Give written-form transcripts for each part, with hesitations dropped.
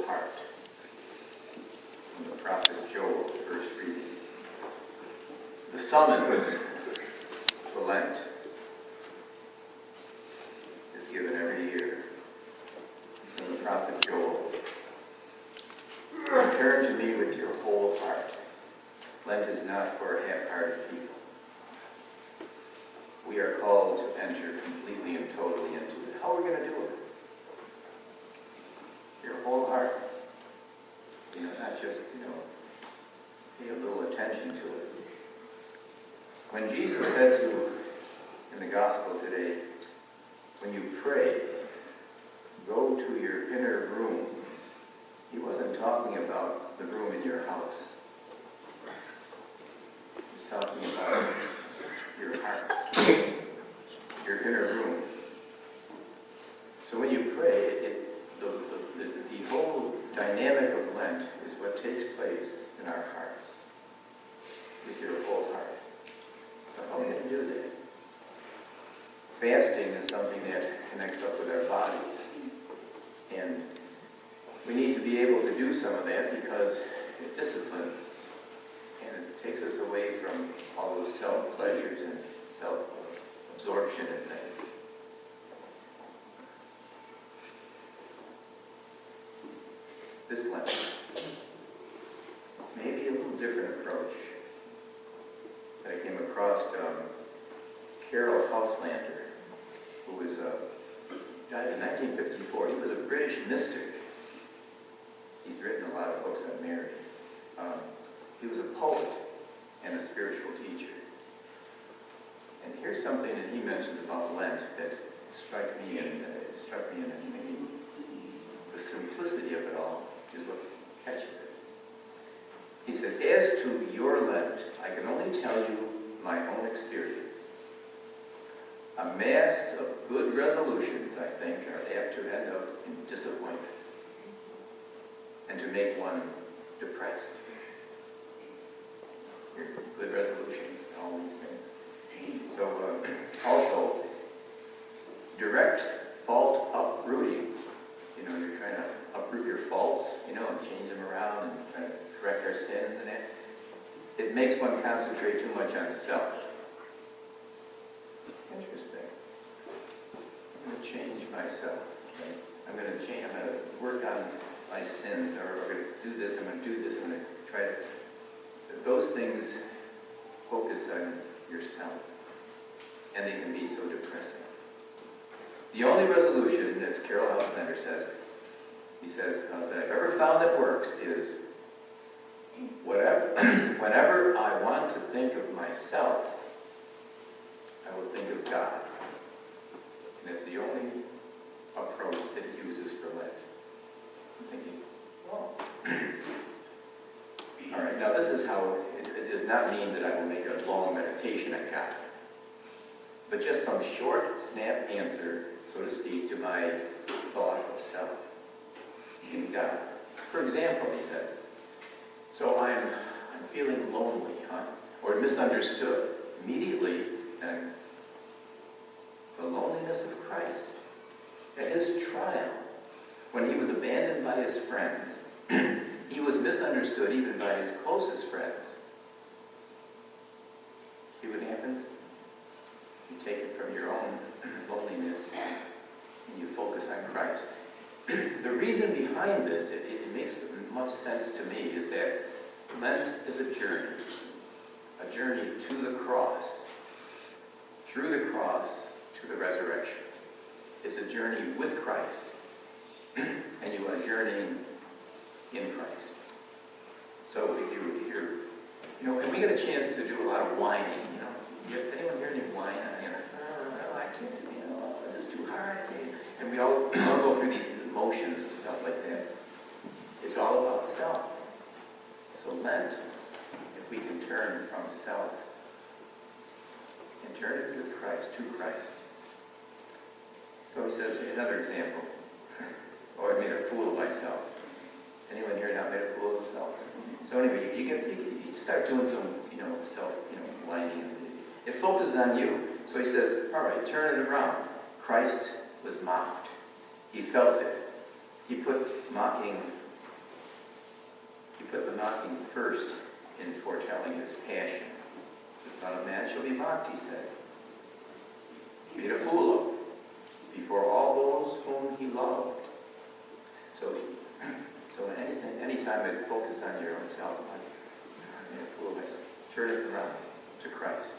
heart. From the prophet Joel, first reading. The summons to Lent is given every year from the prophet Joel. Return to me with your whole heart. Lent is not for half-hearted people. We are called to enter completely and totally into it. How are we going to do it? Your whole heart. Not just, pay a little attention to it. When Jesus said in the gospel today, when you pray, go to your inner room, he wasn't talking about the room in your house. He's talking about your heart, your inner room. So when you pray, the whole dynamic of Lent is what takes place in our hearts, with your whole heart. So how are we going to do that? Fasting is something that connects up with our bodies. And we need to be able to do some of that because it disciplines and it takes us away from all those self-pleasures and self-absorption and things. This Lent, maybe a little different approach that I came across. Carol Houselander, who was died in 1954. He was a British mystic. He's written a lot of books on Mary. He was a poet and a spiritual teacher. And here's something that he mentions about Lent that struck me and maybe the simplicity of it all is what catches it. He said, as to your Lent, I can only tell you my own experience. A mass of good resolutions, I think, are apt to end up in disappointment and to make one depressed. Your good resolutions, all these things. So, also, direct fault uprooting. You're trying to uproot your faults, and change them around and try to correct our sins and that. It makes one concentrate too much on self. Interesting. I'm going to change myself. Right? I'm going to work on my sins, or I'm going to do this, I'm going to do this, I'm going to try to... Those things focus on yourself, and they can be so depressing. The only resolution that Carol Houselander says, he says, that I've ever found that works is whenever I want to think of myself, I will think of God. And it's the only approach that he uses for Lent. I'm thinking, well, all right, now this is how, it does not mean that I will make a long meditation on God, but just some short, snap answer, so to speak, to my thought of self in God. For example, he says, so I'm feeling lonely, or misunderstood. Immediately, the loneliness of Christ, at his trial, when he was abandoned by his friends, he was misunderstood even by his closest friends. See what happens? You take it from your own loneliness and you focus on Christ. The reason behind this, it makes much sense to me, is that Lent is a journey to the cross, through the cross to the resurrection. It's a journey with Christ, and you are journeying in Christ. So if you're, and we get a chance to do a lot of whining, anyone hear any whine? I can't, this is too hard. And we all go through these motions of stuff like that. It's all about self. So Lent, if we can turn from self and turn it with Christ, to Christ. So he says, another example. Oh, I made a fool of myself. Anyone here not made a fool of himself? So anyway, you start doing some, self, whining. It focuses on you. So he says, all right, turn it around. Christ was mocked. He felt it. He put mocking He put the mocking first in foretelling his passion. The Son of Man shall be mocked, he said, made a fool of before all those whom he loved. So anytime it focuses on your own self, I made a fool of myself, turn it around to Christ.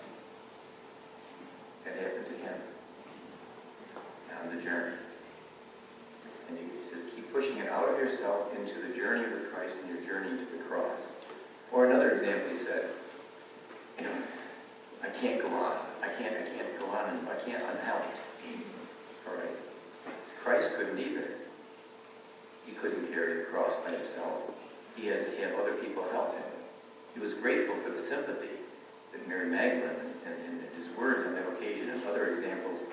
That happened to him on the journey. And you said, keep pushing it out of yourself into the journey with Christ and your journey to the cross. Or another example, he said, I can't go on. I can't go on and I can't unhelped. All right. Christ couldn't either. He couldn't carry the cross by himself. He had other people help him. He was grateful for the sympathy that Mary Magdalene and his words on that occasion and other examples,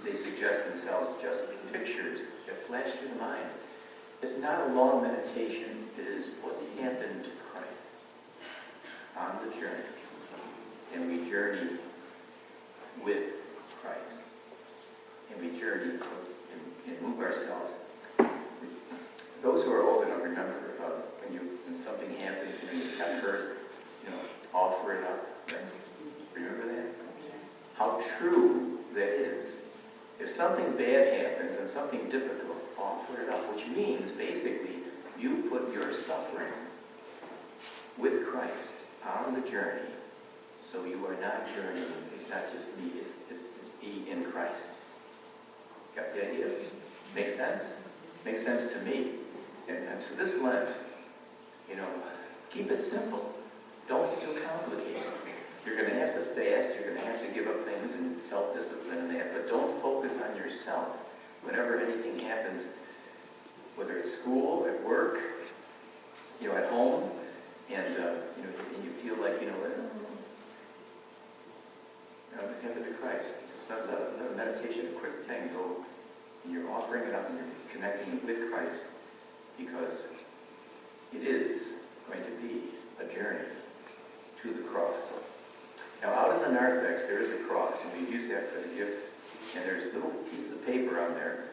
they suggest themselves just like pictures that flash through the mind. It's not a long meditation. It is what happened to Christ on the journey. And we journey with Christ. And we journey and move ourselves. Those who are old enough remember when something happens and you got hurt, offer it up. Right? Remember that? How true that is. If something bad happens and something difficult, offer it up, which means basically you put your suffering with Christ on the journey, so you are not journeying. It's not just me, it's be in Christ. Got the idea? Makes sense? Makes sense to me. And so this Lent, keep it simple. Don't feel complicated. You're going to have to fast, you're going to have to give up things and self-discipline and that, but don't focus on yourself. Whenever anything happens, whether it's school, at work, at home, and you feel like, hand it to Christ. Just let a meditation, a quick thing go, and you're offering it up and you're connecting it with Christ, because it is going to be a journey to the cross. Now, out in the narthex, there is a cross, and we use that for the gift, and there's little pieces of paper on there.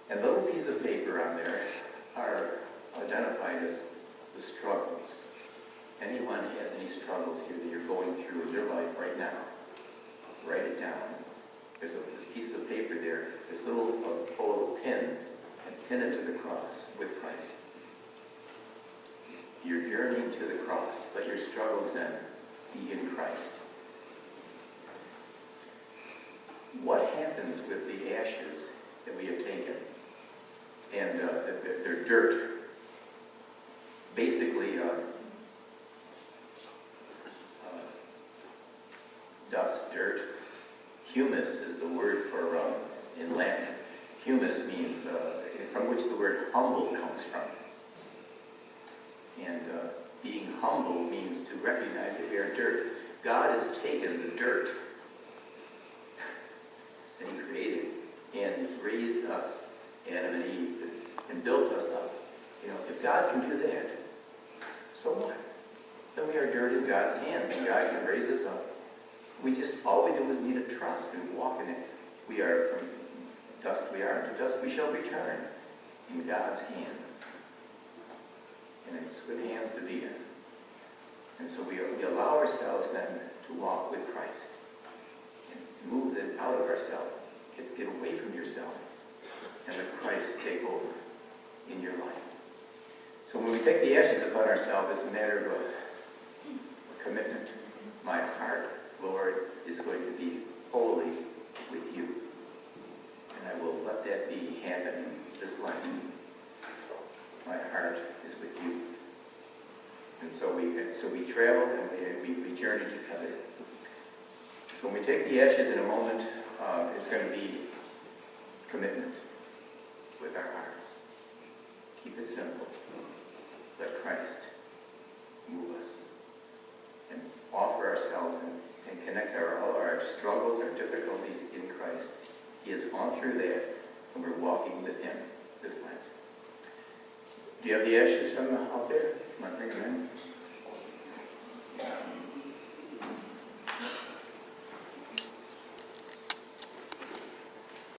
And little pieces of paper on there are identified as the struggles. Anyone has any struggles here that you're going through in your life right now, write it down. There's a piece of paper there. There's a little bowl of pins, and pin it to the cross with Christ. You're journeying to the cross, but your struggles then be in Christ. What happens with the ashes that we have taken? And they're dirt. Basically, dust, dirt. Humus is the word for, in Latin. Humus means, from which the word humble comes from. And being humble means to recognize that we are dirt. God has taken the dirt that He created and raised us, Adam and Eve, and built us up. If God can do that, so what? Then we are dirt in God's hands, and God can raise us up. All we do is need to trust and walk in it. We are from dust we are, to dust we shall return, in God's hands. And it's good hands to be in. And so we allow ourselves then to walk with Christ and move it out of ourselves. Get away from yourself and let Christ take over in your life. So when we take the ashes upon ourselves, it's a matter of a commitment. My heart, Lord, is going to be wholly with you. And I will let that be happening this Lent. My heart is with you. And so we travel and we journey together. So when we take the ashes in a moment, it's going to be commitment with our hearts. Keep it simple. Let Christ move us and offer ourselves and connect all our struggles, our difficulties in Christ. He has gone through that, and we're walking with Him this Lent. Do you have the ashes from out there? Come on, bring them in.